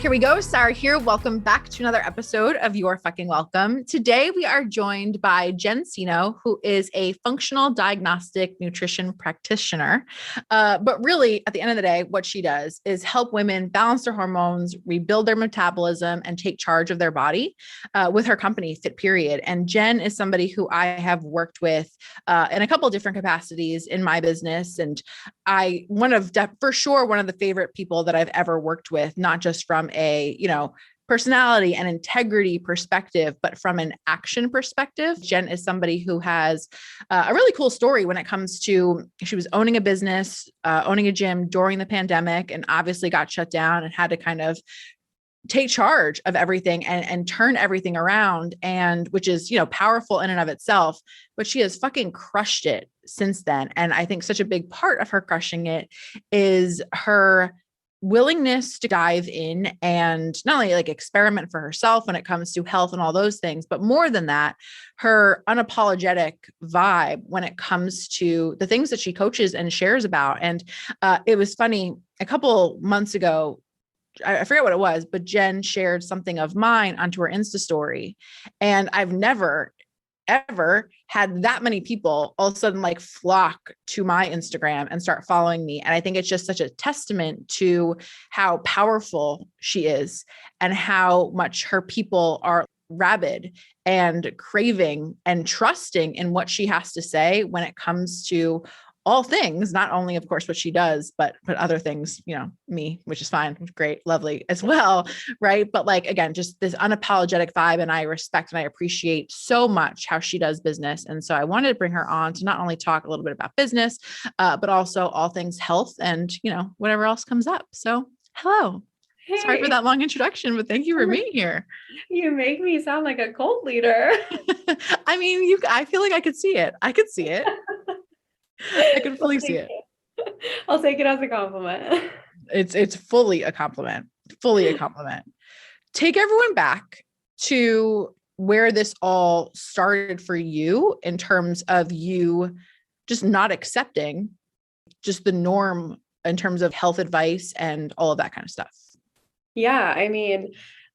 right, here we go. Sarah here. Welcome back to another episode of You're Fucking Welcome. Today, we are joined by Jenn Cino, who is a functional diagnostic nutrition practitioner. But really, at the end of the day, what she does is help women balance their hormones, rebuild their metabolism, and take charge of their body with her company, Fit Period. And Jenn is somebody who I have worked with in a couple of different capacities in my business. And for sure, one of the favorite people that I've ever worked with, not just from a, personality and integrity perspective, but from an action perspective. Jenn is somebody who has a really cool story when it comes to, she was owning a business, owning a gym during the pandemic, and obviously got shut down and had to kind of take charge of everything and turn everything around, and which is, powerful in and of itself, but she has fucking crushed it since then. And I think such a big part of her crushing it is her willingness to dive in and not only like experiment for herself when it comes to health and all those things, but more than that, her unapologetic vibe when it comes to the things that she coaches and shares about. And it was funny, a couple months ago, I forget what it was, but Jenn shared something of mine onto her Insta story. And I've never, ever had that many people all of a sudden like flock to my Instagram and start following me. And I think it's just such a testament to how powerful she is and how much her people are rabid and craving and trusting in what she has to say when it comes to all things, not only of course what she does, but other things, me, which is fine, great, lovely as well. Right. But like, again, just this unapologetic vibe. And I respect and I appreciate so much how she does business. And so I wanted to bring her on to not only talk a little bit about business, but also all things health and, whatever else comes up. So hello. Hey. Sorry for that long introduction, but thank you for being here. You make me sound like a cult leader. I mean, I feel like I could see it. I can fully see it. I'll take it as a compliment. It's fully a compliment. Take everyone back to where this all started for you in terms of you just not accepting just the norm in terms of health advice and all of that kind of stuff. Yeah. I mean,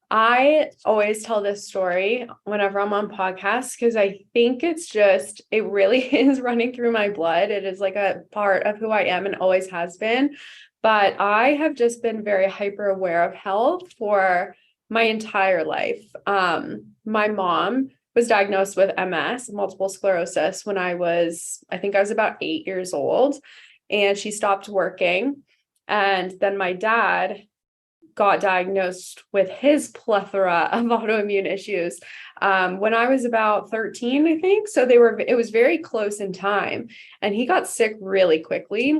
I always tell this story whenever I'm on podcasts, because I think it really is running through my blood. It is like a part of who I am and always has been. But I have just been very hyper aware of health for my entire life. My mom was diagnosed with MS, multiple sclerosis, when I was about 8 years old, and she stopped working. And then my dad got diagnosed with his plethora of autoimmune issues when I was about 13, I think. So it was very close in time, and he got sick really quickly,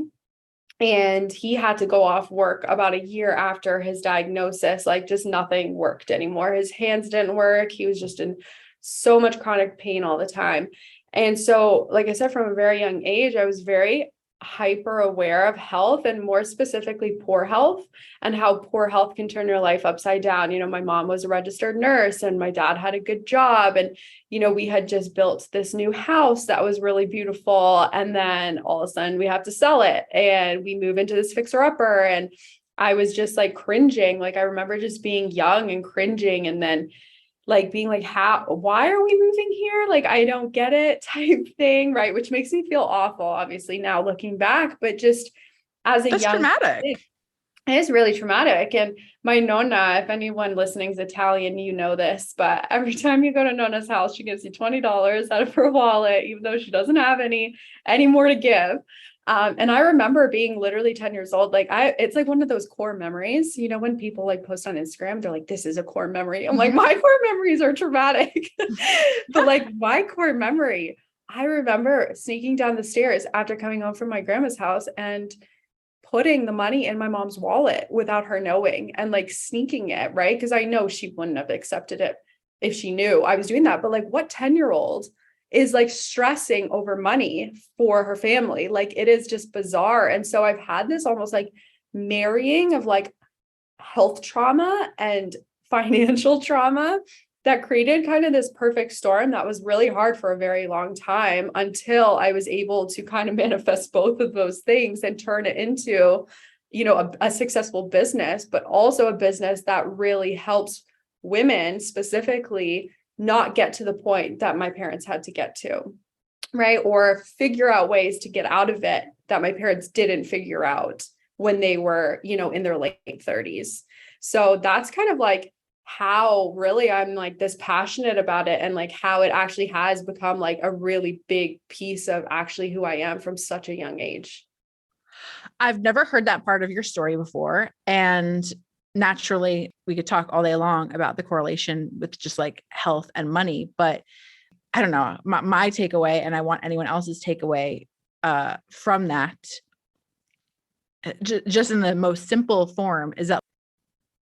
and he had to go off work about a year after his diagnosis. Like, just nothing worked anymore. His hands didn't work. He was just in so much chronic pain all the time. And so, like I said, from a very young age, I was very hyper aware of health, and more specifically poor health, and how poor health can turn your life upside down. My mom was a registered nurse and my dad had a good job, and we had just built this new house that was really beautiful, and then all of a sudden we have to sell it and we move into this fixer upper, and I was just like cringing. Like, I remember just being young and cringing, and then like being like, why are we moving here? Like, I don't get it type thing. Right. Which makes me feel awful, obviously, now looking back, but just as a That's young traumatic. kid, it is really traumatic. And my Nonna, if anyone listening is Italian, this, but every time you go to Nonna's house, she gives you $20 out of her wallet, even though she doesn't have any more to give. And I remember being literally 10 years old. Like, it's like one of those core memories, when people like post on Instagram, they're like, this is a core memory. I'm like, my core memories are traumatic, but like my core memory, I remember sneaking down the stairs after coming home from my grandma's house and putting the money in my mom's wallet without her knowing, and like sneaking it. Right. Cause I know she wouldn't have accepted it if she knew I was doing that. But like, what 10-year-old is like stressing over money for her family? Like, it is just bizarre. And so I've had this almost like marrying of like health trauma and financial trauma that created kind of this perfect storm that was really hard for a very long time, until I was able to kind of manifest both of those things and turn it into a successful business, but also a business that really helps women specifically not get to the point that my parents had to get to, right? Or figure out ways to get out of it that my parents didn't figure out when they were, in their late 30s. So that's kind of like how really I'm like this passionate about it, and like how it actually has become like a really big piece of actually who I am from such a young age. I've never heard that part of your story before. And naturally, we could talk all day long about the correlation with just like health and money. But I don't know, my takeaway, and I want anyone else's takeaway from that, just in the most simple form, is that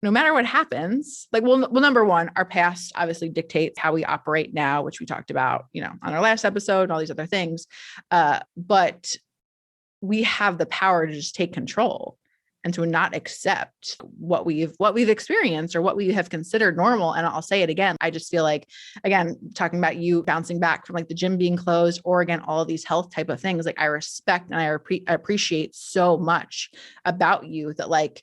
no matter what happens, like, well, number one, our past obviously dictates how we operate now, which we talked about, on our last episode and all these other things. But we have the power to just take control and to not accept what we've experienced or what we have considered normal. And I'll say it again. I just feel like, again, talking about you bouncing back from like the gym being closed, or again, all of these health type of things, like I respect and I appreciate so much about you that like,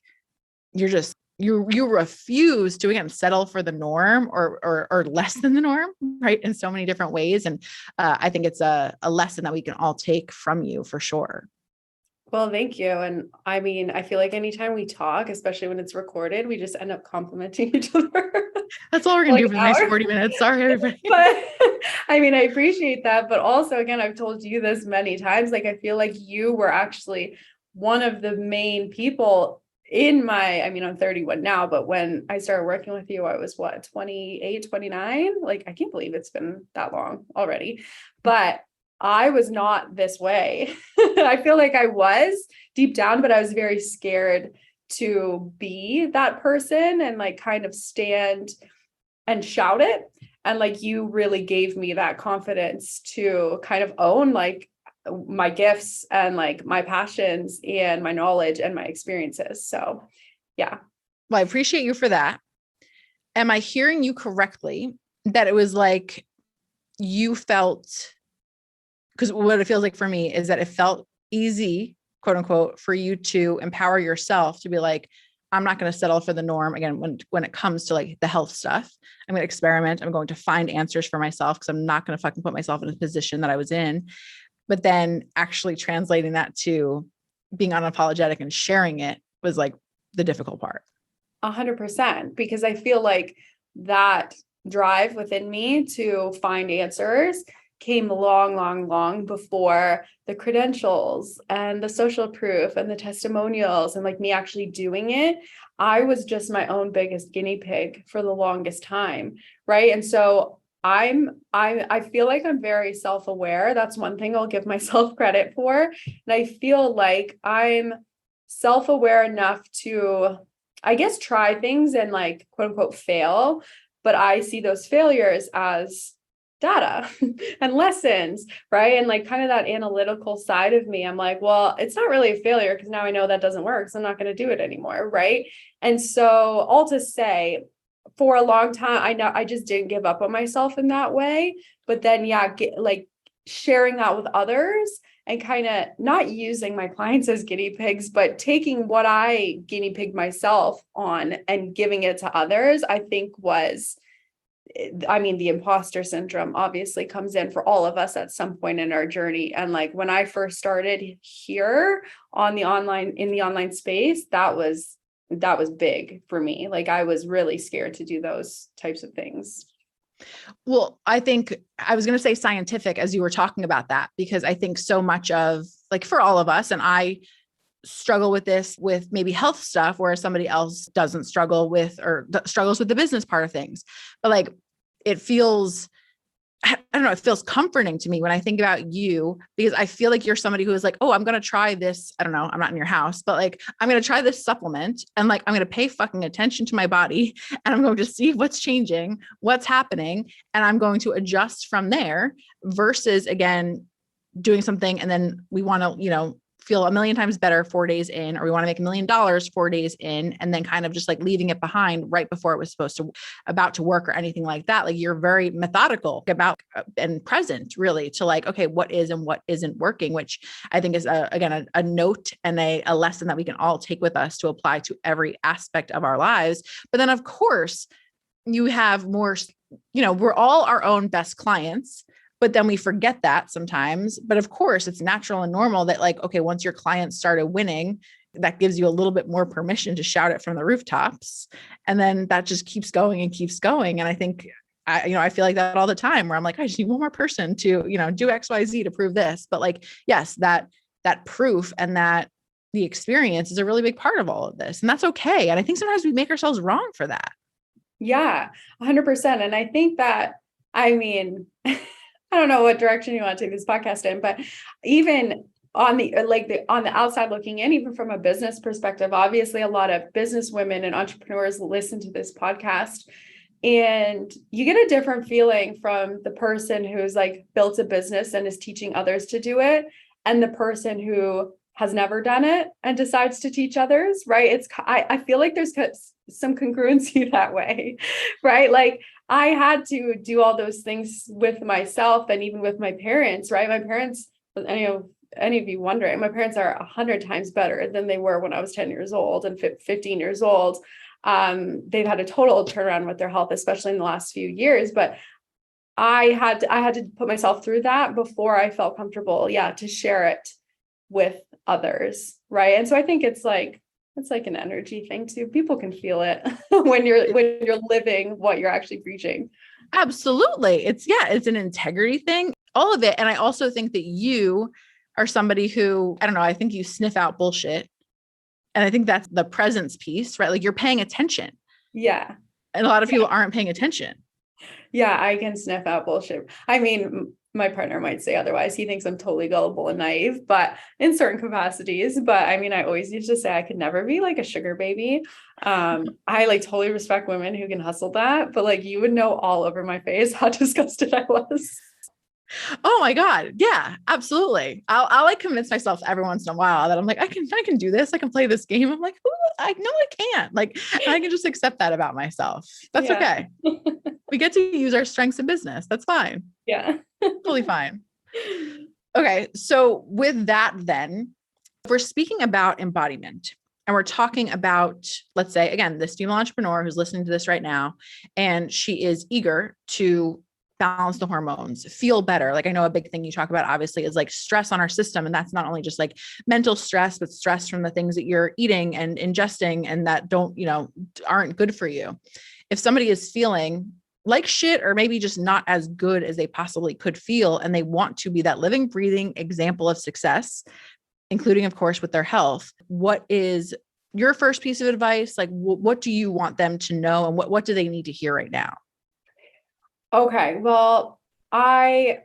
you're just, you refuse to, again, settle for the norm or less than the norm, right? In so many different ways. And I think it's a lesson that we can all take from you for sure. Well, thank you. And I mean, I feel like anytime we talk, especially when it's recorded, we just end up complimenting each other. That's all we're going to do for the next 40 minutes. Sorry, everybody. But I mean, I appreciate that. But also, again, I've told you this many times, like, I feel like you were actually one of the main people in I'm 31 now, but when I started working with you, I was 28, 29? Like, I can't believe it's been that long already. But I was not this way. I feel like I was deep down, but I was very scared to be that person and like kind of stand and shout it. And like, you really gave me that confidence to kind of own like my gifts and like my passions and my knowledge and my experiences. So, yeah. Well, I appreciate you for that. Am I hearing you correctly that it was like you felt, because what it feels like for me is that it felt easy, quote unquote, for you to empower yourself to be like, I'm not going to settle for the norm again when it comes to like the health stuff. I'm going to experiment. I'm going to find answers for myself because I'm not going to fucking put myself in a position that I was in. But then actually translating that to being unapologetic and sharing it was like the difficult part. 100%, because I feel like that drive within me to find answers came long before the credentials and the social proof and the testimonials and like me actually doing it. I was just my own biggest guinea pig for the longest time, right? And so I feel like I'm very self-aware. That's one thing I'll give myself credit for. And I feel like I'm self-aware enough to, I guess, try things and like, quote unquote, fail. But I see those failures as data and lessons, right? And like kind of that analytical side of me, I'm like, well, it's not really a failure because now I know that doesn't work. So I'm not going to do it anymore, right? And so all to say, for a long time, I know I just didn't give up on myself in that way. But then, like sharing that with others and kind of not using my clients as guinea pigs, but taking what I guinea pig myself on and giving it to others, I think the imposter syndrome obviously comes in for all of us at some point in our journey. And like when I first started here in the online space, that was big for me. Like I was really scared to do those types of things. Well, I think I was going to say scientific as you were talking about that, because I think so much of like for all of us, and I struggle with this with maybe health stuff where somebody else doesn't struggle with or struggles with the business part of things. But like, it feels, I don't know, it feels comforting to me when I think about you, because I feel like you're somebody who is like, oh, I'm going to try this. I don't know. I'm not in your house, but like, I'm going to try this supplement and like, I'm going to pay fucking attention to my body and I'm going to see what's changing, what's happening. And I'm going to adjust from there versus again, doing something. And then we want to, feel a million times better 4 days in, or we want to make $1 million 4 days in, and then kind of just like leaving it behind right before it was about to work or anything like that. Like you're very methodical about and present really to like, okay, what is and what isn't working, which I think is again, a note and a lesson that we can all take with us to apply to every aspect of our lives. But then of course you have more, we're all our own best clients. But then we forget that sometimes. But of course, it's natural and normal that like, okay, once your clients started winning, that gives you a little bit more permission to shout it from the rooftops. And then that just keeps going and keeps going. And I think, I feel like that all the time where I'm like, I just need one more person to, do X, Y, Z to prove this. But like, yes, that proof and that the experience is a really big part of all of this. And that's okay. And I think sometimes we make ourselves wrong for that. Yeah, 100%. And I think that, I don't know what direction you want to take this podcast in, but even on the outside looking in, even from a business perspective, obviously a lot of business women and entrepreneurs listen to this podcast, and you get a different feeling from the person who's like built a business and is teaching others to do it, and the person who has never done it and decides to teach others, right? I feel like there's some congruency that way, right? Like I had to do all those things with myself and even with my parents, right? My parents, any of you wondering, my parents are 100 times better than they were when I was 10 years old and 15 years old. They've had a total turnaround with their health, especially in the last few years. But I had to put myself through that before I felt comfortable, to share it with others, right? And so I think it's like an energy thing too. People can feel it when you're living what you're actually preaching. Absolutely. It's an integrity thing, all of it. And I also think that you are somebody who, I don't know, I think you sniff out bullshit. And I think that's the presence piece, right? Like you're paying attention. Yeah. And a lot of people aren't paying attention. Yeah, I can sniff out bullshit. My partner might say otherwise. He thinks I'm totally gullible and naive, but in certain capacities. But I always used to say I could never be like a sugar baby. I like totally respect women who can hustle that, but like you would know all over my face how disgusted I was. Oh my God. Yeah, absolutely. I'll like convince myself every once in a while that I'm like, I can do this. I can play this game. I'm like, I know I can't. Like, I can just accept that about myself. That's okay. We get to use our strengths in business. That's fine. Yeah. Totally fine. Okay. So with that, then if we're speaking about embodiment and we're talking about, let's say, again, this female entrepreneur who's listening to this right now, and she is eager to balance the hormones, feel better. Like I know a big thing you talk about obviously is like stress on our system. And that's not only just like mental stress, but stress from the things that you're eating and ingesting and that aren't good for you. If somebody is feeling like shit, or maybe just not as good as they possibly could feel, and they want to be that living, breathing example of success, including of course with their health, what is your first piece of advice? Like what do you want them to know? And what do they need to hear right now? Okay. Well, I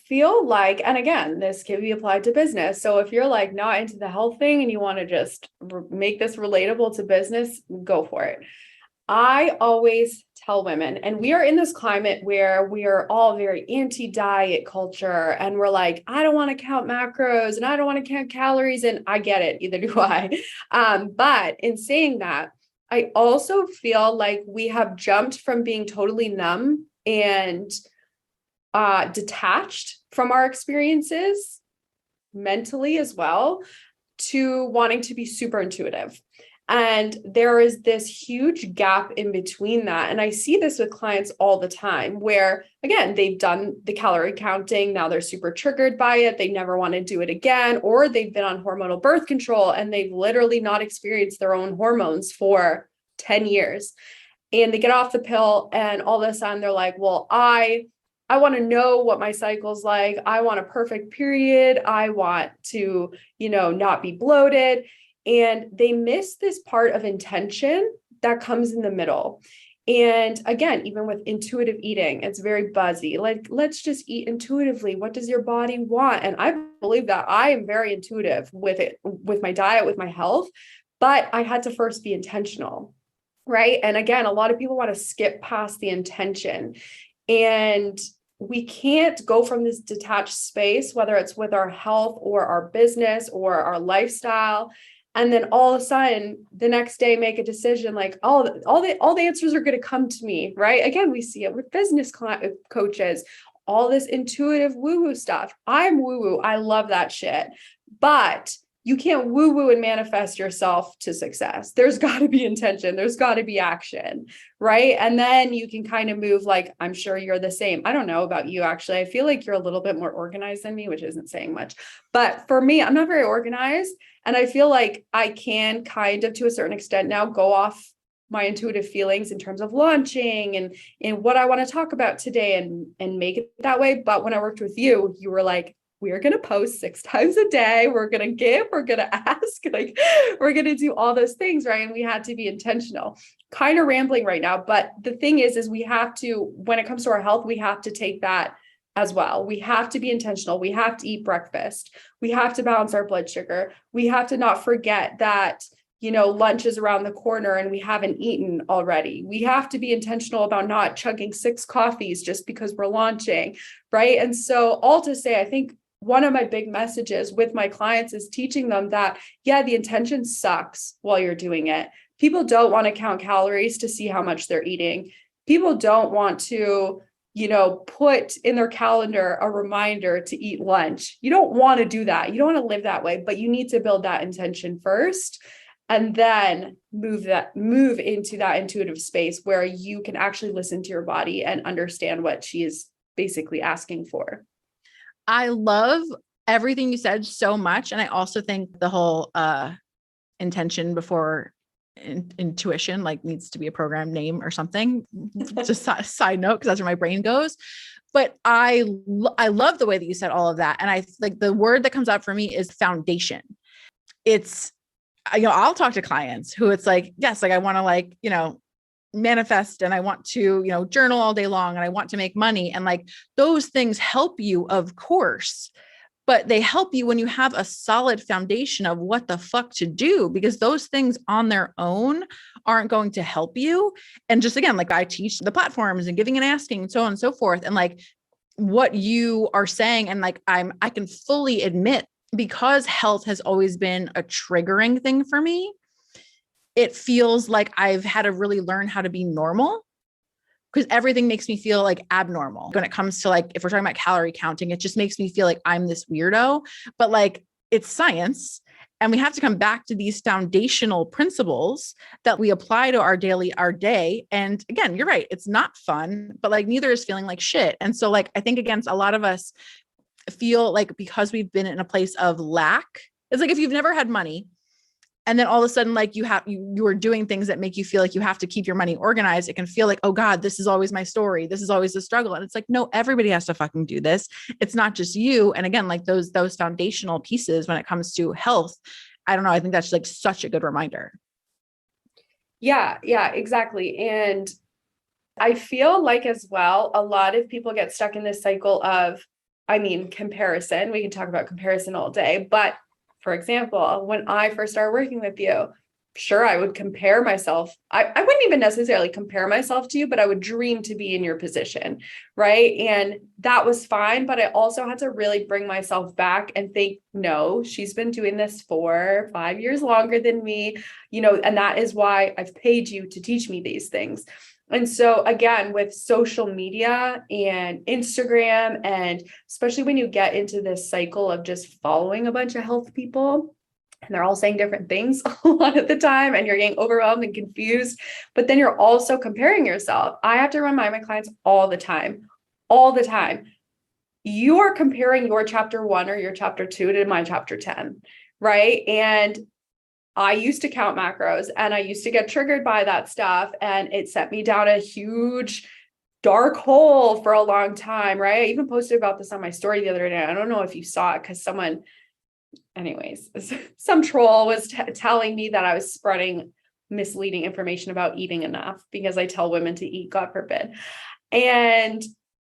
feel like, and again, this can be applied to business. So if you're like not into the health thing and you want to just make this relatable to business, go for it. I always tell women, and we are in this climate where we are all very anti-diet culture, and we're like, I don't want to count macros and I don't want to count calories, and I get it, either do I. But in saying that, I also feel like we have jumped from being totally numb and detached from our experiences mentally as well to wanting to be super intuitive. And there is this huge gap in between that. And I see this with clients all the time where, again, they've done the calorie counting. Now they're super triggered by it. They never want to do it again, or they've been on hormonal birth control and they've literally not experienced their own hormones for 10 years. And they get off the pill and all of a sudden they're like, well, I want to know what my cycle's like. I want a perfect period. I want to, not be bloated. And they miss this part of intention that comes in the middle. And again, even with intuitive eating, it's very buzzy. Like, let's just eat intuitively. What does your body want? And I believe that I am very intuitive with it, with my diet, with my health, but I had to first be intentional. Right. And again, a lot of people want to skip past the intention. And we can't go from this detached space, whether it's with our health or our business or our lifestyle, and then all of a sudden the next day make a decision like, oh, all the answers are going to come to me, right? Again, we see it with business coaches, all this intuitive woo-woo stuff. I'm woo-woo. I love that shit. But you can't woo-woo and manifest yourself to success. There's got to be intention. There's got to be action, right? And then you can kind of move like, I'm sure you're the same. I don't know about you, actually. I feel like you're a little bit more organized than me, which isn't saying much. But for me, I'm not very organized. And I feel like I can kind of, to a certain extent now, go off my intuitive feelings in terms of launching and what I want to talk about today and make it that way. But when I worked with you, you were like, we're going to post 6 times a day. We're going to give, we're going to ask, like we're going to do all those things. Right. And we had to be intentional. Kind of rambling right now. But the thing is we have to, when it comes to our health, we have to take that as well. We have to be intentional. We have to eat breakfast. We have to balance our blood sugar. We have to not forget that, lunch is around the corner and we haven't eaten already. We have to be intentional about not chugging 6 coffees just because we're launching. Right. And so all to say, I think one of my big messages with my clients is teaching them that, yeah, the intention sucks while you're doing it. People don't want to count calories to see how much they're eating. People don't want to, put in their calendar a reminder to eat lunch. You don't want to do that. You don't want to live that way, but you need to build that intention first and then move into that intuitive space where you can actually listen to your body and understand what she is basically asking for. I love everything you said so much. And I also think the whole intention before intuition like needs to be a program name or something. Just a side note, because that's where my brain goes. But I love the way that you said all of that. And I like the word that comes out for me is foundation. It's, I'll talk to clients who it's like, yes, like I want to manifest and I want to, journal all day long and I want to make money. And like those things help you, of course, but they help you when you have a solid foundation of what the fuck to do, because those things on their own aren't going to help you. And just again, like I teach the platforms and giving and asking and so on and so forth. And like what you are saying, and like I can fully admit, because health has always been a triggering thing for me, it feels like I've had to really learn how to be normal, because everything makes me feel like abnormal. When it comes to like, if we're talking about calorie counting, it just makes me feel like I'm this weirdo, but like it's science. And we have to come back to these foundational principles that we apply to our day. And again, you're right. It's not fun, but like neither is feeling like shit. And so like, I think against a lot of us feel like because we've been in a place of lack, it's like if you've never had money, and then all of a sudden, like you are doing things that make you feel like you have to keep your money organized. It can feel like, oh God, this is always my story. This is always the struggle. And it's like, no, everybody has to fucking do this. It's not just you. And again, like those foundational pieces when it comes to health, I don't know. I think that's like such a good reminder. Yeah, exactly. And I feel like as well, a lot of people get stuck in this cycle of, comparison. We can talk about comparison all day, but for example, when I first started working with you, sure, I would compare myself. I wouldn't even necessarily compare myself to you, but I would dream to be in your position, right? And that was fine. But I also had to really bring myself back and think, no, she's been doing this for 5 years longer than me, and that is why I've paid you to teach me these things. And so again, with social media and Instagram, and especially when you get into this cycle of just following a bunch of health people, and they're all saying different things a lot of the time, and you're getting overwhelmed and confused, but then you're also comparing yourself. I have to remind my clients all the time, you are comparing your chapter 1 or your chapter 2 to my chapter 10, right? And I used to count macros and I used to get triggered by that stuff, and it set me down a huge dark hole for a long time, right? I even posted about this on my story the other day. I don't know if you saw it because some troll was telling me that I was spreading misleading information about eating enough because I tell women to eat, God forbid. And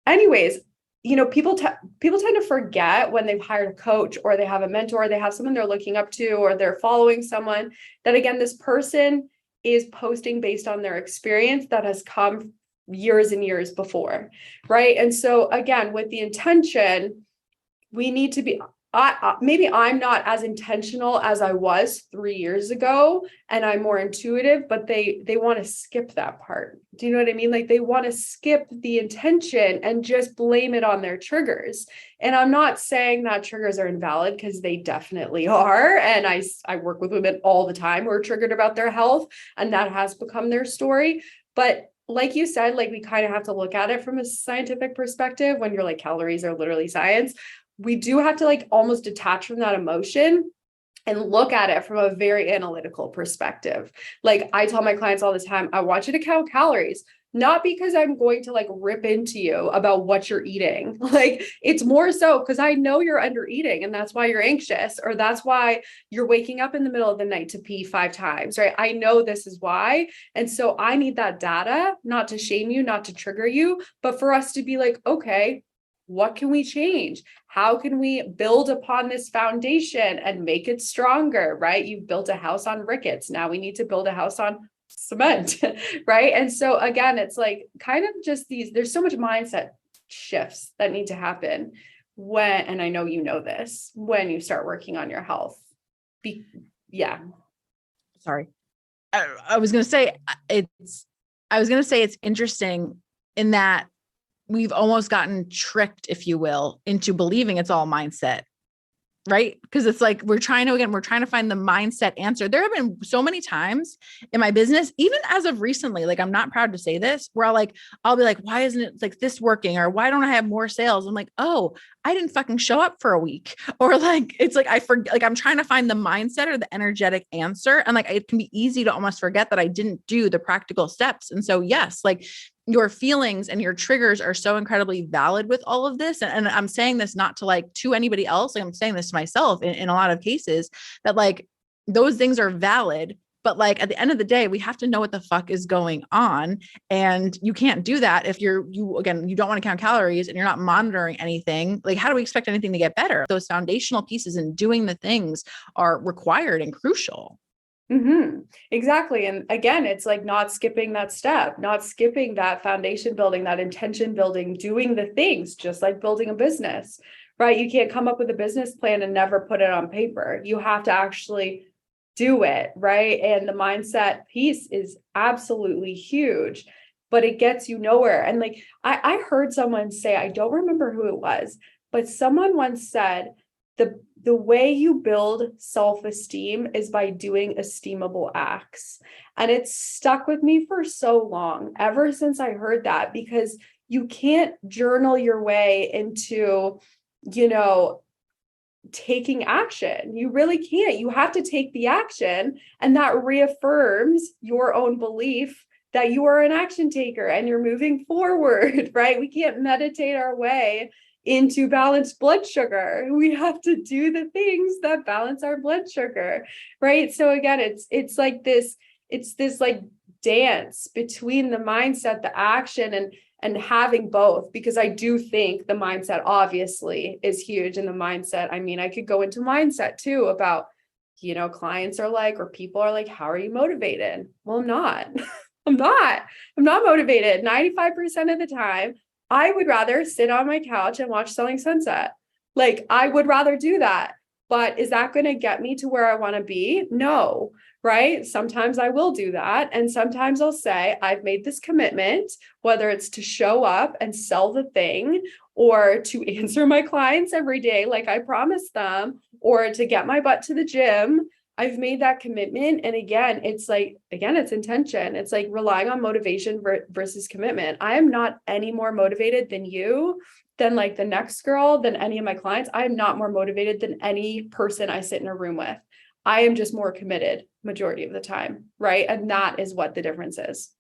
anyways, people tend to forget when they've hired a coach or they have a mentor, they have someone they're looking up to, or they're following someone, that again, this person is posting based on their experience that has come years and years before, right? And so again, with the intention, we need to be, maybe I'm not as intentional as I was 3 years ago, and I'm more intuitive, but they want to skip that part. Do you know what I mean? Like they want to skip the intention and just blame it on their triggers. And I'm not saying that triggers are invalid, because they definitely are. And I work with women all the time who are triggered about their health, and that has become their story. But like you said, like we kind of have to look at it from a scientific perspective. When you're like, calories are literally science, we do have to like almost detach from that emotion and look at it from a very analytical perspective. Like I tell my clients all the time, I want you to count calories, not because I'm going to like rip into you about what you're eating. Like it's more so because I know you're under eating, and that's why you're anxious, or that's why you're waking up in the middle of the night to pee 5 times, right? I know this is why. And so I need that data, not to shame you, not to trigger you, but for us to be like, okay, what can we change? How can we build upon this foundation and make it stronger, right? You've built a house on rickets. Now we need to build a house on cement, right? And so again, it's like kind of just there's so much mindset shifts that need to happen when, and I know you know this, when you start working on your health. Yeah. Sorry. I was going to say it's interesting in that we've almost gotten tricked, if you will, into believing it's all mindset, right? Because it's like, we're trying to find the mindset answer. There have been so many times in my business, even as of recently, like, I'm not proud to say this, where I'll be like, why isn't it like this working? Or why don't I have more sales? I'm like, oh, I didn't fucking show up for a week. Or like, it's like, I forget, like I'm trying to find the mindset or the energetic answer. And like, it can be easy to almost forget that I didn't do the practical steps. And so, yes, like your feelings and your triggers are so incredibly valid with all of this. And I'm saying this not to like to anybody else. Like I'm saying this to myself in a lot of cases, that like those things are valid. But like at the end of the day, we have to know what the fuck is going on. And you can't do that if you don't want to count calories and you're not monitoring anything. Like, how do we expect anything to get better? Those foundational pieces and doing the things are required and crucial. Mm-hmm. Exactly. And again, it's like not skipping that step, not skipping that foundation building, that intention building, doing the things, just like building a business, right? You can't come up with a business plan and never put it on paper. You have to actually do it, right? And the mindset piece is absolutely huge, but it gets you nowhere. And like, I heard someone say, I don't remember who it was, but someone once said, the way you build self-esteem is by doing esteemable acts. And it's stuck with me for so long, ever since I heard that, because you can't journal your way into, taking action. You really can't. You have to take the action, and that reaffirms your own belief that you are an action taker and you're moving forward, right? We can't meditate our way into balanced blood sugar. We have to do the things that balance our blood sugar, right? So again, it's this like dance between the mindset, the action, and having both, because I do think the mindset obviously is huge. And the mindset, I mean, I could go into mindset too about, clients are like, or people are like, how are you motivated? Well, I'm not. I'm not motivated 95% of the time. I would rather sit on my couch and watch Selling Sunset. Like, I would rather do that. But is that going to get me to where I want to be? No, right? Sometimes I will do that. And sometimes I'll say, I've made this commitment, whether it's to show up and sell the thing, or to answer my clients every day like I promised them, or to get my butt to the gym. I've made that commitment. And again, it's intention. It's like relying on motivation versus commitment. I am not any more motivated than you, than like the next girl, than any of my clients. I am not more motivated than any person I sit in a room with. I am just more committed majority of the time, right? And that is what the difference is.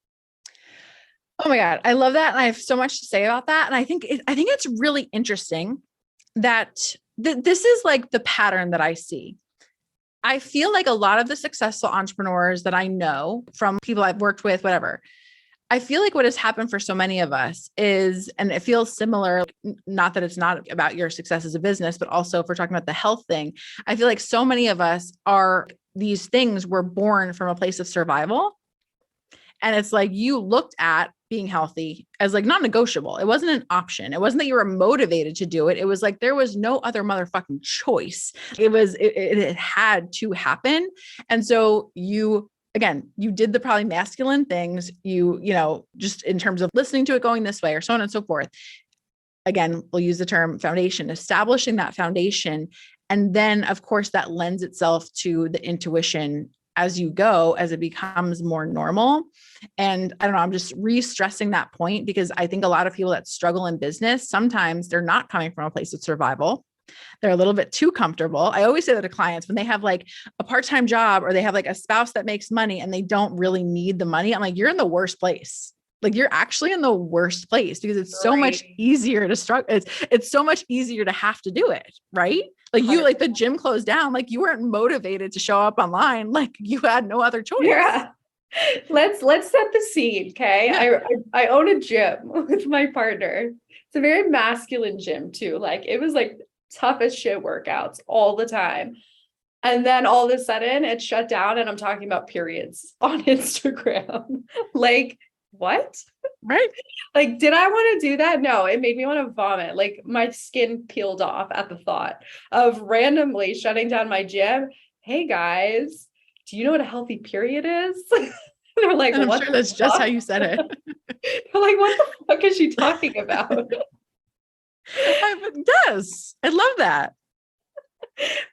Oh my God. I love that. And I have so much to say about that. And I think it's really interesting that this is like the pattern that I see. I feel like a lot of the successful entrepreneurs that I know from people I've worked with, whatever, I feel like what has happened for so many of us is, and it feels similar, not that it's not about your success as a business, but also if we're talking about the health thing, I feel like so many of us these things were born from a place of survival. And it's like, you looked at being healthy as like non-negotiable. It wasn't an option. It wasn't that you were motivated to do it. It was like there was no other motherfucking choice. It had to happen. And so you did the probably masculine things, just in terms of listening to it going this way or so on and so forth. Again, we'll use the term foundation, establishing that foundation. And then of course that lends itself to the intuition as you go, as it becomes more normal. And I don't know, I'm just re-stressing that point because I think a lot of people that struggle in business, sometimes they're not coming from a place of survival. They're a little bit too comfortable. I always say that to clients when they have like a part-time job or they have like a spouse that makes money and they don't really need the money. I'm like, you're in the worst place. Like you're actually in the worst place because it's so much easier to struggle. It's so much easier to have to do it. Right. Like you, like the gym closed down, like you weren't motivated to show up online. Like you had no other choice. Yeah. Let's set the scene. Okay. Yeah. I own a gym with my partner. It's a very masculine gym too. Like it was like tough as shit workouts all the time. And then all of a sudden it shut down and I'm talking about periods on Instagram. Like, what? Right. Like, did I want to do that? No, it made me want to vomit. Like my skin peeled off at the thought of randomly shutting down my gym. Hey guys, do you know what a healthy period is? They're like, and I'm sure that's just how you said it. They're like, what the fuck is she talking about? It does. I love that.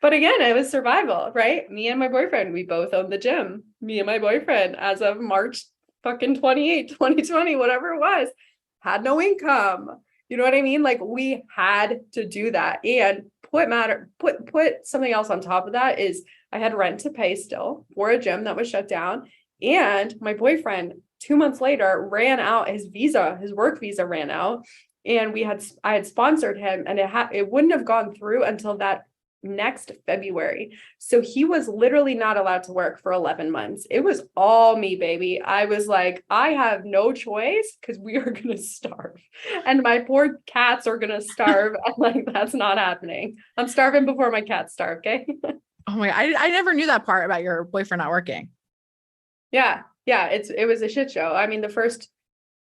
But again, it was survival, right? Me and my boyfriend, we both owned the gym. Me and my boyfriend, as of March fucking 28, 2020, whatever it was, had no income. You know what I mean? Like we had to do that. And put something else on top of that is I had rent to pay still for a gym that was shut down. And my boyfriend 2 months later ran out his work visa ran out. And I had sponsored him and it wouldn't have gone through until that next February. So he was literally not allowed to work for 11 months. It was all me, baby. I was like, I have no choice because we are going to starve and my poor cats are going to starve. I'm like, that's not happening. I'm starving before my cats starve. Okay. Oh my, I never knew that part about your boyfriend not working. Yeah. It was a shit show. I mean, the first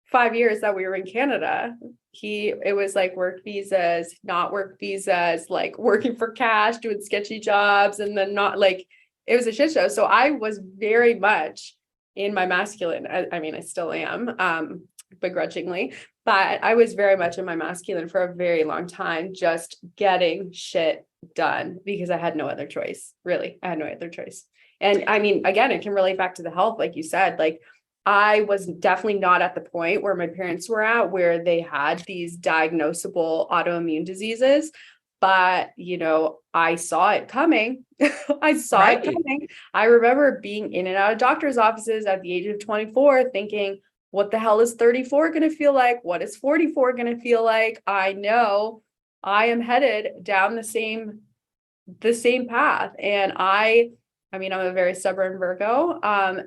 5 years that we were in Canada, it was like work visas, not work visas, like working for cash, doing sketchy jobs, and then not like, it was a shit show. So I was very much in my masculine. I mean, I still am, begrudgingly, but I was very much in my masculine for a very long time, just getting shit done because I had no other choice. Really, I had no other choice. And I mean, again, it can relate back to the health, like you said, like I was definitely not at the point where my parents were at, where they had these diagnosable autoimmune diseases. But, I saw it coming. I saw it coming. I remember being in and out of doctor's offices at the age of 24, thinking, what the hell is 34 going to feel like? What is 44 going to feel like? I know I am headed down the same path. And I mean, I'm a very stubborn Virgo.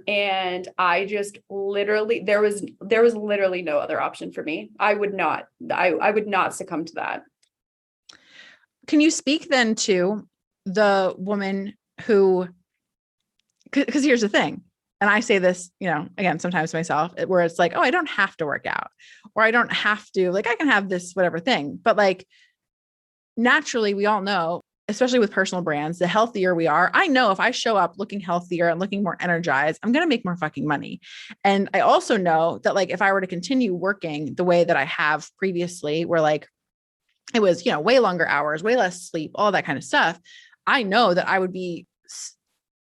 And I just literally, there was literally no other option for me. I would not succumb to that. Can you speak then to the woman who, because here's the thing, and I say this, again, sometimes myself, where it's like, oh, I don't have to work out, or I don't have to, like, I can have this, whatever thing, but like, naturally, we all know, especially with personal brands, the healthier we are, I know if I show up looking healthier and looking more energized, I'm going to make more fucking money. And I also know that like, if I were to continue working the way that I have previously, where like, it was, way longer hours, way less sleep, all that kind of stuff, I know that I would be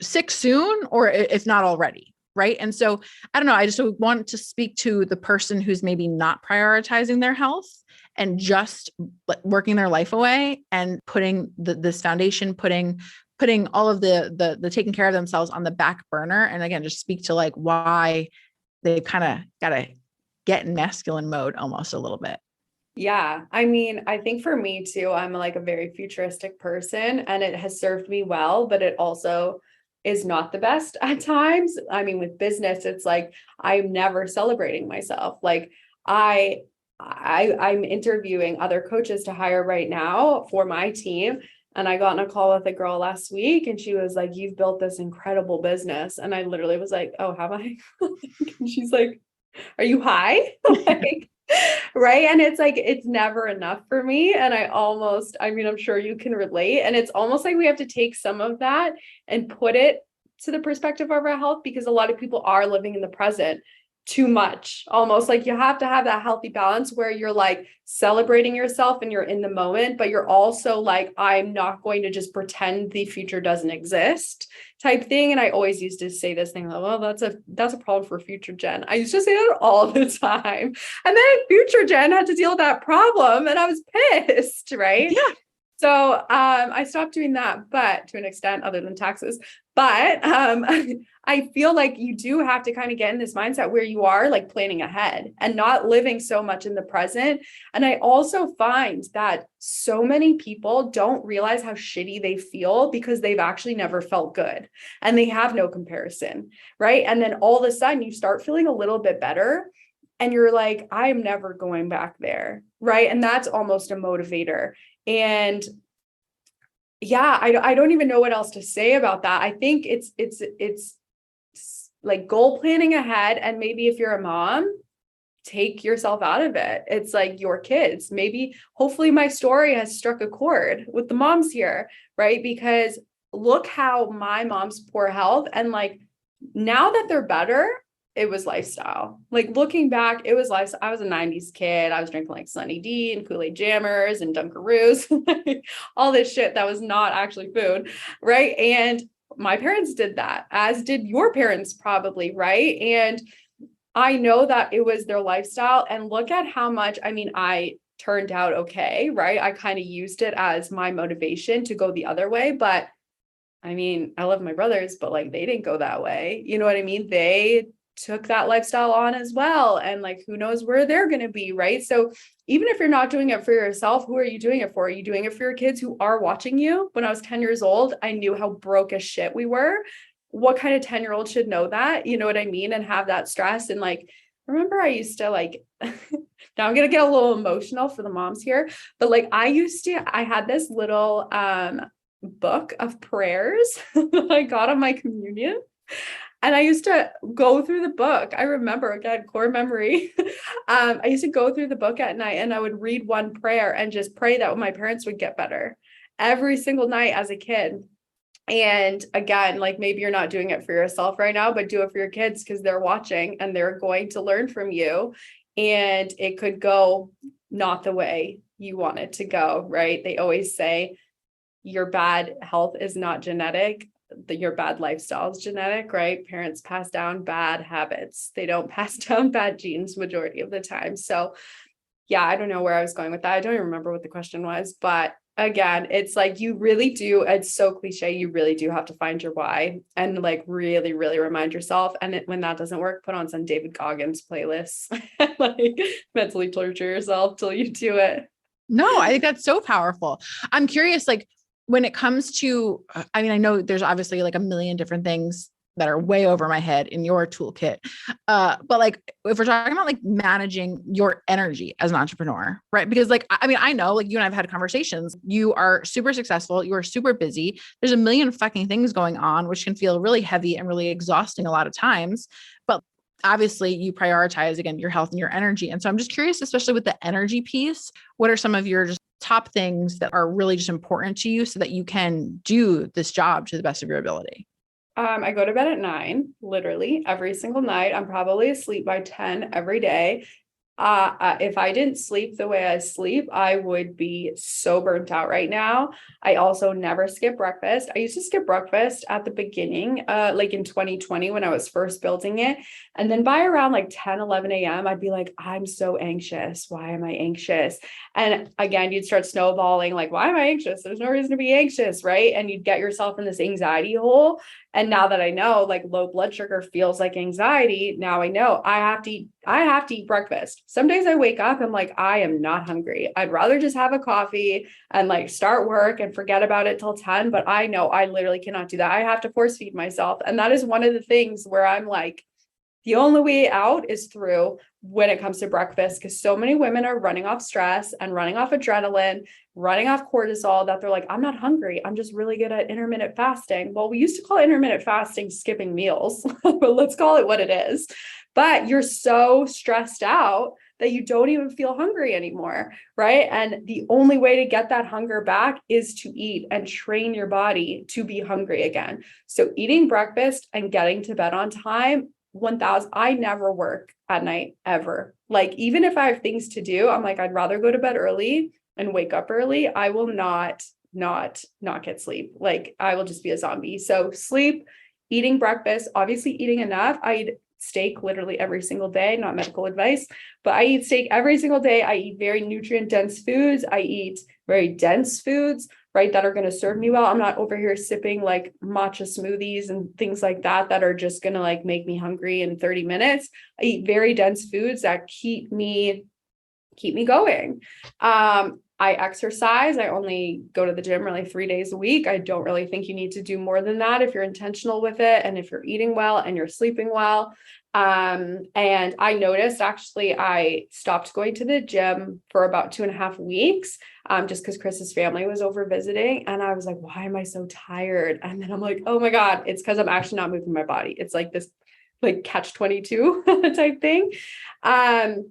sick soon, or if not already. Right. And so I don't know. I just want to speak to the person who's maybe not prioritizing their health and just working their life away and putting this foundation, putting all of the taking care of themselves on the back burner. And again, just speak to like why they've kind of got to get in masculine mode almost a little bit. Yeah. I mean, I think for me too, I'm like a very futuristic person and it has served me well, but it also is not the best at times. I mean, with business, it's like, I'm never celebrating myself. Like I'm interviewing other coaches to hire right now for my team. And I got on a call with a girl last week and she was like, you've built this incredible business. And I literally was like, oh, have I? And she's like, Are you high? Like, right. And it's like, it's never enough for me. And I mean, I'm sure you can relate. And it's almost like we have to take some of that and put it to the perspective of our health, because a lot of people are living in the present too much. Almost like you have to have that healthy balance where you're like celebrating yourself and you're in the moment, but you're also like, I'm not going to just pretend the future doesn't exist type thing. And I always used to say this thing, like, well, that's a problem for future Jen. I used to say that all the time. And then future Jen had to deal with that problem and I was pissed, right? Yeah. So I stopped doing that, but to an extent other than taxes. But I feel like you do have to kind of get in this mindset where you are like planning ahead and not living so much in the present. And I also find that so many people don't realize how shitty they feel because they've actually never felt good and they have no comparison, right? And then all of a sudden you start feeling a little bit better and you're like, I'm never going back there, right? And that's almost a motivator. And yeah, I don't even know what else to say about that. I think it's like goal planning ahead. And maybe if you're a mom, take yourself out of it. It's like your kids. Maybe, hopefully my story has struck a chord with the moms here, right? Because look how my mom's poor health and like now that they're better, it was lifestyle. Like looking back, it was lifestyle. I was a 90s kid. I was drinking like Sunny D and Kool-Aid Jammers and Dunkaroos, all this shit that was not actually food, right? And my parents did that, as did your parents probably, right? And I know that it was their lifestyle. And look at how much, I mean, I turned out okay, right? I kind of used it as my motivation to go the other way. But I mean, I love my brothers, but like they didn't go that way. You know what I mean? They took that lifestyle on as well. And like, who knows where they're going to be, right? So even if you're not doing it for yourself, who are you doing it for? Are you doing it for your kids who are watching you? When I was 10 years old, I knew how broke as shit we were. What kind of 10-year-old should know that? You know what I mean? And have that stress. And like, remember I used to like, now I'm going to get a little emotional for the moms here, but like I had this little book of prayers I got on my communion. And I used to go through the book. I remember, again, core memory. I used to go through the book at night and I would read one prayer and just pray that my parents would get better every single night as a kid. And again, like maybe you're not doing it for yourself right now, but do it for your kids because they're watching and they're going to learn from you. And it could go not the way you want it to go, right? They always say your bad health is not genetic. Your bad lifestyle is genetic, right? Parents pass down bad habits. They don't pass down bad genes majority of the time. So yeah, I don't know where I was going with that. I don't even remember what the question was, but again, it's like, you really do. It's so cliche. You really do have to find your why and like really, really remind yourself. And when that doesn't work, put on some David Goggins playlists, like mentally torture yourself till you do it. No, I think that's so powerful. I'm curious, like when it comes to, I mean, I know there's obviously like a million different things that are way over my head in your toolkit. But like, if we're talking about like managing your energy as an entrepreneur, right? Because like, I mean, I know like you and I've had conversations, you are super successful. You are super busy. There's a million fucking things going on, which can feel really heavy and really exhausting a lot of times. But obviously you prioritize again, your health and your energy. And so I'm just curious, especially with the energy piece, what are some of your just top things that are really just important to you so that you can do this job to the best of your ability? I go to bed at 9, literally every single night. I'm probably asleep by 10 every day. If I didn't sleep the way I sleep, I would be so burnt out right now. I also never skip breakfast. I used to skip breakfast at the beginning, like in 2020 when I was first building it. And then by around like 10, 11 a.m., I'd be like, I'm so anxious. Why am I anxious? And again, you'd start snowballing, like, why am I anxious? There's no reason to be anxious, right? And you'd get yourself in this anxiety hole. And now that I know like low blood sugar feels like anxiety, now I know I have to eat breakfast. Some days I wake up, I'm like, I am not hungry. I'd rather just have a coffee and like start work and forget about it till 10. But I know I literally cannot do that. I have to force feed myself. And that is one of the things where I'm like, The only way out is through when it comes to breakfast, because so many women are running off stress and running off adrenaline, running off cortisol, that they're like, I'm not hungry. I'm just really good at intermittent fasting. Well, we used to call intermittent fasting skipping meals, but let's call it what it is. But you're so stressed out that you don't even feel hungry anymore, right? And the only way to get that hunger back is to eat and train your body to be hungry again. So eating breakfast and getting to bed on time, 1000, I never work at night ever. Like, even if I have things to do, I'm like, I'd rather go to bed early and wake up early. I will not get sleep. Like, I will just be a zombie. So sleep, eating breakfast, obviously eating enough. I eat steak literally every single day, not medical advice, but I eat steak every single day. I eat very nutrient dense foods. I eat very dense foods, right, that are going to serve me well. I'm not over here sipping like matcha smoothies and things like that are just going to like make me hungry in 30 minutes. I eat very dense foods that keep me going. I exercise. I only go to the gym really 3 days a week. I don't really think you need to do more than that if you're intentional with it and if you're eating well and you're sleeping well. And I noticed, actually, I stopped going to the gym for about 2.5 weeks, just because Chris's family was over visiting. And I was like, why am I so tired? And then I'm like, oh my God, it's because I'm actually not moving my body. It's like this like catch 22 type thing.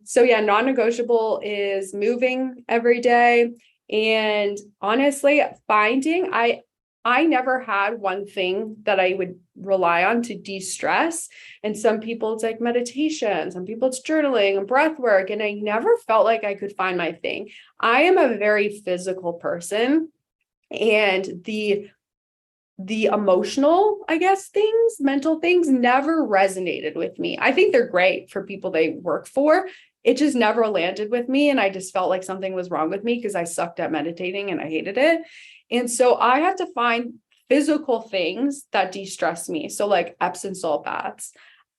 So yeah, non-negotiable is moving every day. And honestly, finding, I never had one thing that I would rely on to de-stress. And some people it's like meditation, some people it's journaling and breath work. And I never felt like I could find my thing. I am a very physical person, and the emotional, I guess, things, mental things never resonated with me. I think they're great for people they work for. It just never landed with me. And I just felt like something was wrong with me because I sucked at meditating and I hated it. And so I have to find physical things that de-stress me. So like Epsom salt baths.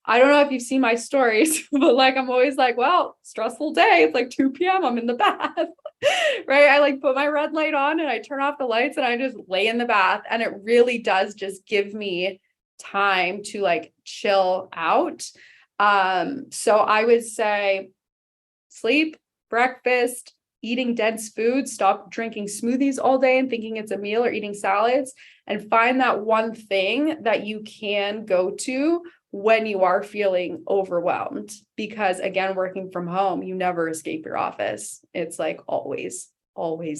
I don't know if you've seen my stories, but like, I'm always like, well, stressful day. It's like 2 p.m. I'm in the bath, right? I like put my red light on and I turn off the lights and I just lay in the bath. And it really does just give me time to like chill out. So I would say sleep, breakfast, eating dense food, stop drinking smoothies all day and thinking it's a meal, or eating salads, and find that one thing that you can go to when you are feeling overwhelmed. Because again, working from home, you never escape your office. It's like always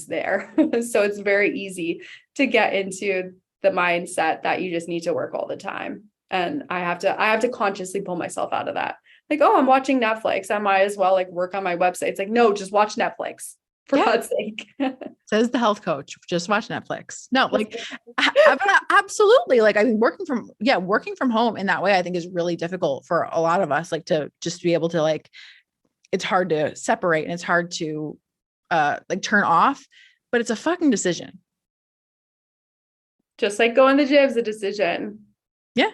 there. So it's very easy to get into the mindset that you just need to work all the time. And I have to consciously pull myself out of that. Like, oh, I'm watching Netflix, I might as well like work on my website. It's like, no, just watch Netflix, for God's sake. Says the health coach, just watch Netflix. No, like absolutely. Like, I mean, working from home in that way, I think is really difficult for a lot of us, like to just be able to like, it's hard to separate and it's hard to like turn off, but it's a fucking decision. Just like going to the gym is a decision. Yeah.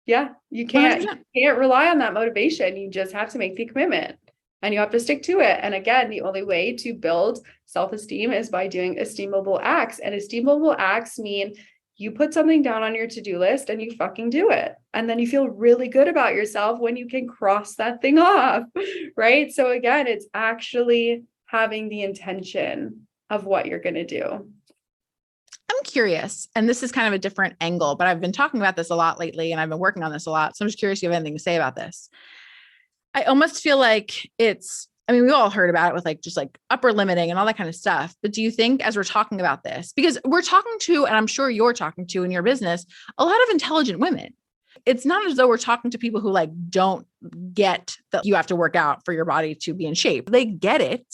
Yeah. You can't rely on that motivation. You just have to make the commitment and you have to stick to it. And again, the only way to build self-esteem is by doing esteemable acts. And esteemable acts mean you put something down on your to-do list and you fucking do it. And then you feel really good about yourself when you can cross that thing off, right? So again, it's actually having the intention of what you're going to do. I'm curious, and this is kind of a different angle, but I've been talking about this a lot lately and I've been working on this a lot. So I'm just curious if you have anything to say about this. I almost feel like we all heard about it with like, just like upper limiting and all that kind of stuff. But do you think, as we're talking about this, because we're talking to, and I'm sure you're talking to in your business, a lot of intelligent women, it's not as though we're talking to people who like don't get that you have to work out for your body to be in shape. They get it.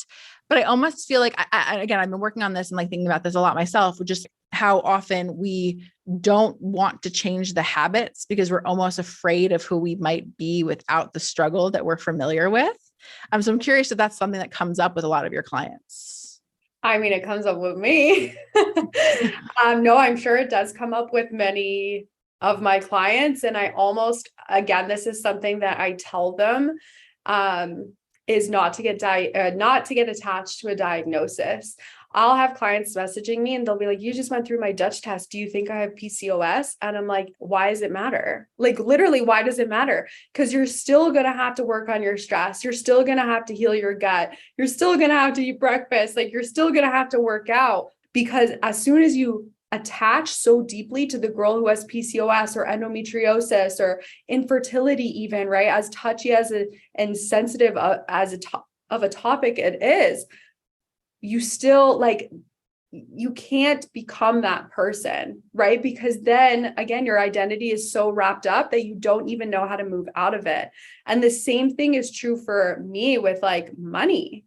But I almost feel like, again, I've been working on this and like thinking about this a lot myself, just how often we don't want to change the habits because we're almost afraid of who we might be without the struggle that we're familiar with. So I'm curious if that's something that comes up with a lot of your clients. I mean, it comes up with me. No, I'm sure it does come up with many of my clients. And I almost, again, this is something that I tell them, is not to get attached to a diagnosis. I'll have clients messaging me and they'll be like, you just went through my Dutch test. Do you think I have PCOS? And I'm like, why does it matter? Like literally, why does it matter? Because you're still going to have to work on your stress. You're still going to have to heal your gut. You're still going to have to eat breakfast. Like you're still going to have to work out, because as soon as you attach so deeply to the girl who has PCOS or endometriosis or infertility, even, right? As touchy as and sensitive as of a topic it is, you still like, you can't become that person, right? Because then again, your identity is so wrapped up that you don't even know how to move out of it. And the same thing is true for me with like money.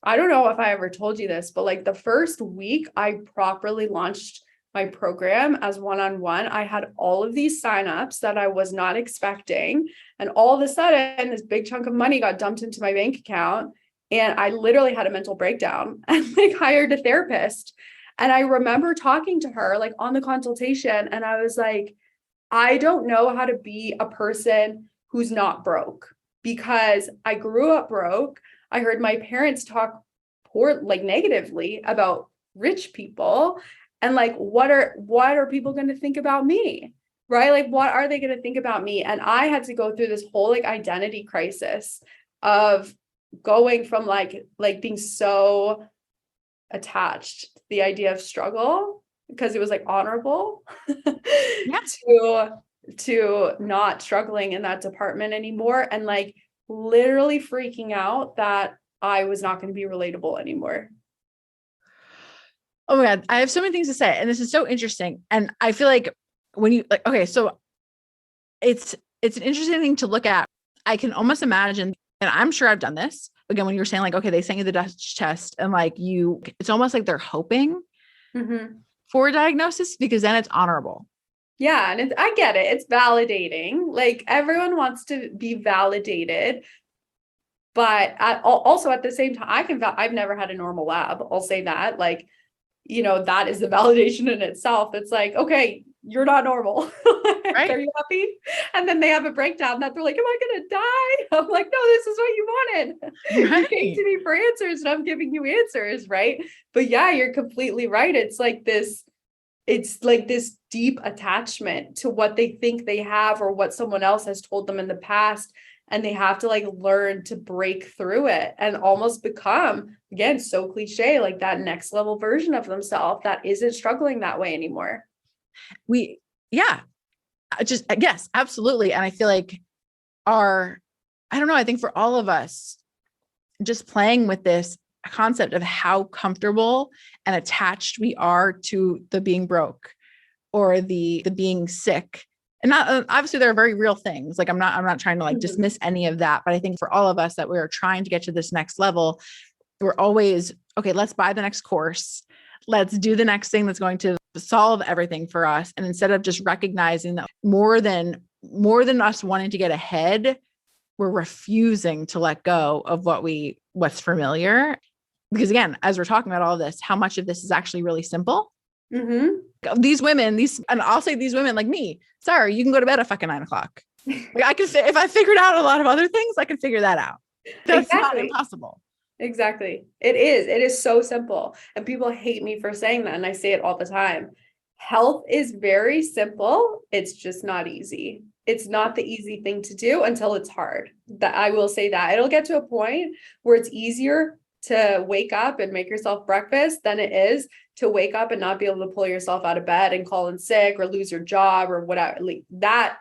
I don't know if I ever told you this, but like the first week I properly launched my program as one-on-one, I had all of these signups that I was not expecting. And all of a sudden, this big chunk of money got dumped into my bank account. And I literally had a mental breakdown and like hired a therapist. And I remember talking to her like on the consultation, and I was like, I don't know how to be a person who's not broke, because I grew up broke. I heard my parents talk like negatively about rich people. And like, what are people going to think about me? Right? Like, what are they going to think about me? And I had to go through this whole like identity crisis of going from like being so attached to the idea of struggle because it was like honorable Yeah. to not struggling in that department anymore, and like literally freaking out that I was not going to be relatable anymore. Oh my God. I have so many things to say. And this is so interesting. And I feel like when you like, okay, so it's an interesting thing to look at. I can almost imagine, and I'm sure I've done this again, when you were saying like, okay, they sent you the Dutch test and like it's almost like they're hoping for a diagnosis because then it's honorable. Yeah. And I get it. It's validating. Like everyone wants to be validated. But also at the same time, I've never had a normal lab. I'll say that. Like, that is the validation in itself. It's like, okay, you're not normal. Right. Are you happy? And then they have a breakdown that they're like, am I going to die? I'm like, no, this is what you wanted. Right. You came to me for answers and I'm giving you answers. Right. But yeah, you're completely right. It's like this deep attachment to what they think they have or what someone else has told them in the past. And they have to like learn to break through it and almost become, again, so cliche, like that next level version of themselves that isn't struggling that way anymore. Yes, absolutely. And I feel like I don't know, I think for all of us, just playing with this concept of how comfortable and attached we are to the being broke or the being sick. And not obviously there are very real things. Like I'm not trying to like dismiss any of that, but I think for all of us that we're trying to get to this next level, we're always, okay, let's buy the next course. Let's do the next thing that's going to solve everything for us. And instead of just recognizing that more than us wanting to get ahead, we're refusing to let go of what's familiar. Because again, as we're talking about all this, how much of this is actually really simple. These women, and I'll say these women like me, sorry, you can go to bed at fucking 9:00. Like I can, if I figured out a lot of other things, I can figure that out. That's not impossible. Exactly. It is so simple. And people hate me for saying that. And I say it all the time. Health is very simple. It's just not easy. It's not the easy thing to do until it's hard. That I will say that it'll get to a point where it's easier to wake up and make yourself breakfast than it is to wake up and not be able to pull yourself out of bed and call in sick or lose your job or whatever. Like that,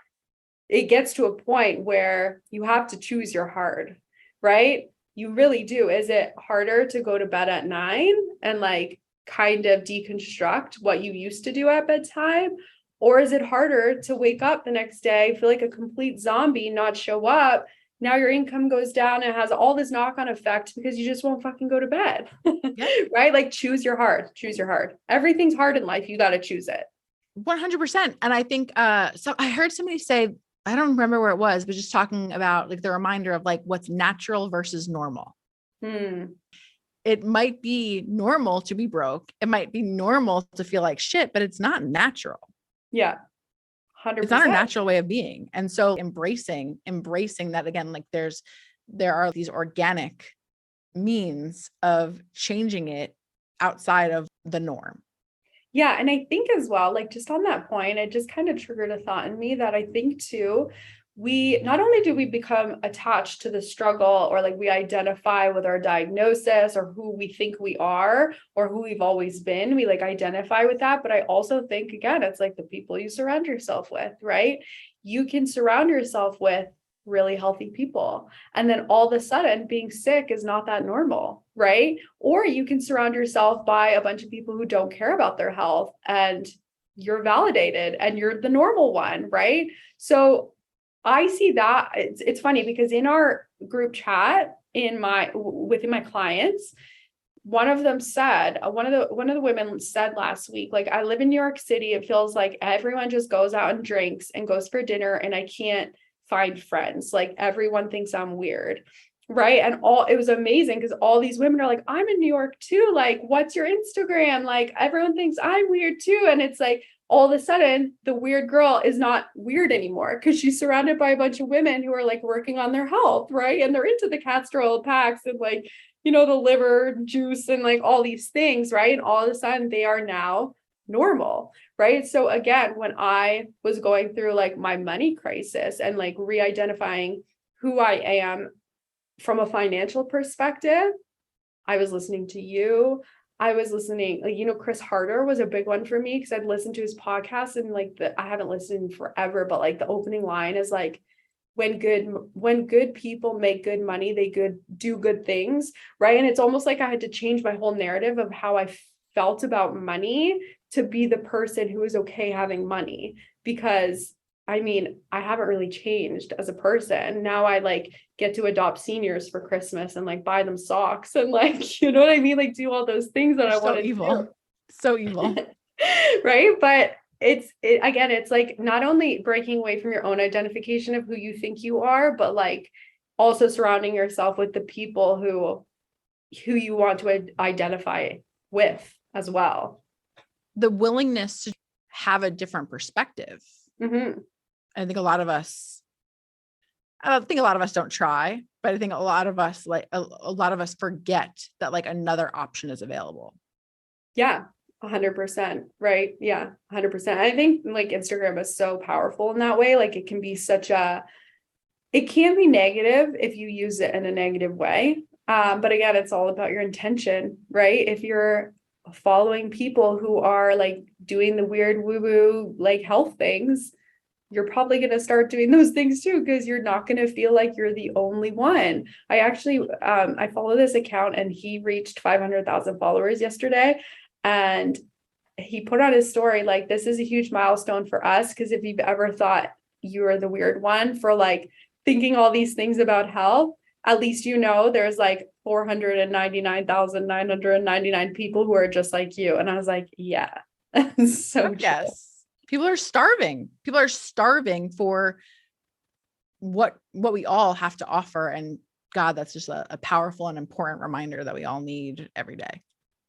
it gets to a point where you have to choose your hard, right? You really do. Is it harder to go to bed at 9 and like kind of deconstruct what you used to do at bedtime? Or is it harder to wake up the next day, feel like a complete zombie, not show up? Now your income goes down and has all this knock-on effect because you just won't fucking go to bed. Yeah. Right? Like choose your hard. Everything's hard in life. You got to choose it. 100%. And I think, so I heard somebody say, I don't remember where it was, but just talking about like the reminder of like what's natural versus normal. It might be normal to be broke. It might be normal to feel like shit, but it's not natural. Yeah. 100%. It's not our natural way of being. And so embracing that again, like there are these organic means of changing it outside of the norm. Yeah. And I think as well, like just on that point, it just kind of triggered a thought in me that I think too, we not only do we become attached to the struggle, or like we identify with our diagnosis or who we think we are or who we've always been, we like identify with that. But I also think, again, it's like the people you surround yourself with, right? You can surround yourself with really healthy people, and then all of a sudden being sick is not that normal, right? Or you can surround yourself by a bunch of people who don't care about their health, and you're validated and you're the normal one, right? So I see that it's funny because in our group chat within my clients, one of them said, one of the women said last week, like, I live in New York City. It feels like everyone just goes out and drinks and goes for dinner, and I can't find friends. Like everyone thinks I'm weird. Right. And it was amazing because all these women are like, I'm in New York too. Like, what's your Instagram? Like, everyone thinks I'm weird too. And it's like, all of a sudden, the weird girl is not weird anymore because she's surrounded by a bunch of women who are like working on their health. Right. And they're into the castor oil packs and like, the liver juice and like all these things. Right. And all of a sudden they are now normal. Right. So again, when I was going through like my money crisis and like re-identifying who I am from a financial perspective, I was listening to you. I was listening, like, Chris Harder was a big one for me because I'd listened to his podcast and like I haven't listened forever, but like the opening line is like, when good people make good money, they do good things. Right. And it's almost like I had to change my whole narrative of how I felt about money to be the person who is okay having money, because I mean, I haven't really changed as a person. Now I like get to adopt seniors for Christmas and like buy them socks and like, you know what I mean? Like do all those things that I want to do. So evil. Right. But again, it's like not only breaking away from your own identification of who you think you are, but like also surrounding yourself with the people who you want to identify with as well. The willingness to have a different perspective. Mm-hmm. I don't think a lot of us don't try, but I think a lot of us forget that like another option is available. Yeah, 100%. Right. Yeah, 100%. I think like Instagram is so powerful in that way. Like it can be it can be negative if you use it in a negative way. But again, it's all about your intention, right? If you're following people who are like doing the weird woo-woo like health things, you're probably going to start doing those things too, because you're not going to feel like you're the only one. I actually I follow this account and he reached 500,000 followers yesterday, and he put on his story like, this is a huge milestone for us, because if you've ever thought you were the weird one for like thinking all these things about health, at least there's like 499,999 people who are just like you. And I was like, yeah. So yes. People are starving for what we all have to offer. And God, that's just a powerful and important reminder that we all need every day.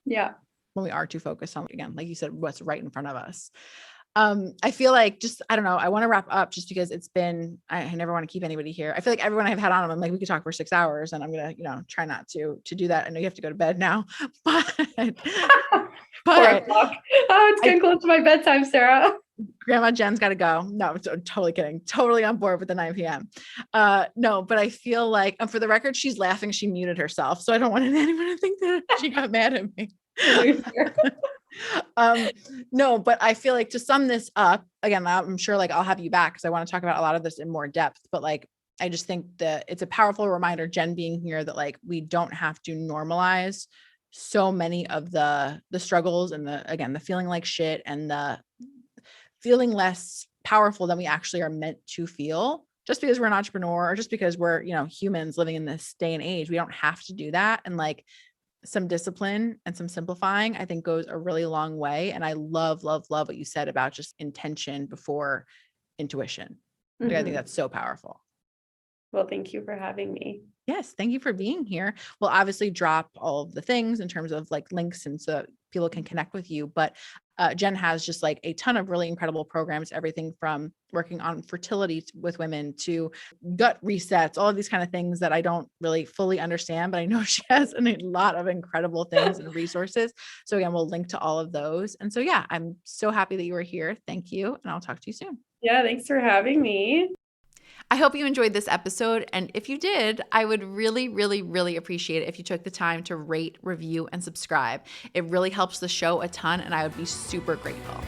Yeah. When we are too focused on, again, like you said, what's right in front of us. I feel like I don't know. I want to wrap up just because I never want to keep anybody here. I feel like everyone I've had on, I'm like, we could talk for 6 hours, and I'm going to, try not to do that. I know you have to go to bed now, but it's getting close to my bedtime, Sarah. Grandma Jen's got to go. No, I'm totally kidding. Totally on board with the 9 p.m. No, but I feel like, for the record, she's laughing. She muted herself. So I don't want anyone to think that she got mad at me. No, but I feel like to sum this up, again, I'm sure like I'll have you back because I want to talk about a lot of this in more depth, but like, I just think that it's a powerful reminder, Jenn being here, that like, we don't have to normalize so many of the struggles and the feeling like shit and the feeling less powerful than we actually are meant to feel, just because we're an entrepreneur or just because we're, humans living in this day and age. We don't have to do that. And like, some discipline and some simplifying, I think, goes a really long way. And I love, love, love what you said about just intention before intuition. Mm-hmm. Like, I think that's so powerful. Well, thank you for having me. Yes. Thank you for being here. We'll obviously drop all of the things in terms of like links and so that people can connect with you, but Jenn has just like a ton of really incredible programs, everything from working on fertility with women to gut resets, all of these kind of things that I don't really fully understand, but I know she has a lot of incredible things and resources. So again, we'll link to all of those. And so, yeah, I'm so happy that you were here. Thank you. And I'll talk to you soon. Yeah, thanks for having me. I hope you enjoyed this episode. And if you did, I would really, really, really appreciate it if you took the time to rate, review, and subscribe. It really helps the show a ton, and I would be super grateful.